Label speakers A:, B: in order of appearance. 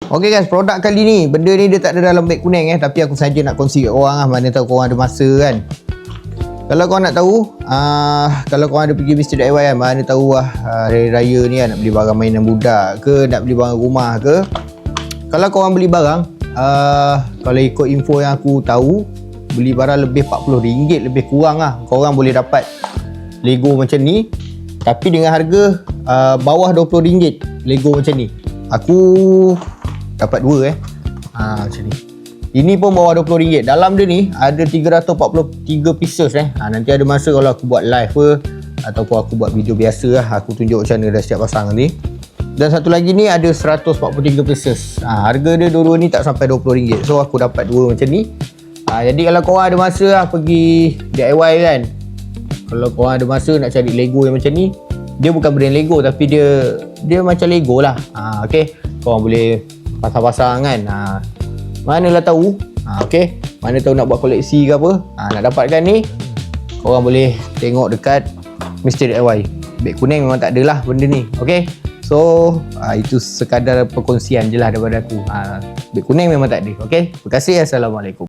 A: Okay guys, produk kali ni, benda ni dia tak ada dalam beg kuning tapi aku saja nak kongsi kat korang mana tahu korang ada masa kan. Kalau korang nak tahu, kalau korang ada pergi Mr. DIY kan, mana tahu hari raya ni nak beli barang mainan budak ke, nak beli barang rumah ke. Kalau korang beli barang, kalau ikut info yang aku tahu, beli barang lebih RM40 lebih kurang korang boleh dapat Lego macam ni, tapi dengan harga bawah RM20 Lego macam ni. Aku dapat dua macam ni. Ini pun bawah RM20. Dalam dia ni ada 343 pieces nanti ada masa kalau aku buat live ke ataupun aku buat video biasa aku tunjuk macam mana dah siap pasang ni. Dan satu lagi ni ada 143 pieces. Harga dia dua-dua ni tak sampai RM20. So aku dapat dua macam ni. Jadi kalau korang ada masa pergi DIY kan, kalau korang ada masa nak cari Lego yang macam ni, dia bukan brand Lego tapi dia macam Lego lah. Okay, korang boleh pasang-pasang kan. Manalah tahu. Okay, mana tahu nak buat koleksi ke apa. Nak dapatkan ni, korang boleh tengok dekat Mr. DIY. Beg kuning memang tak adalah benda ni. Okay, so itu sekadar perkongsian je lah daripada aku. Beg kuning memang tak ada. Okay, terima kasih. Assalamualaikum.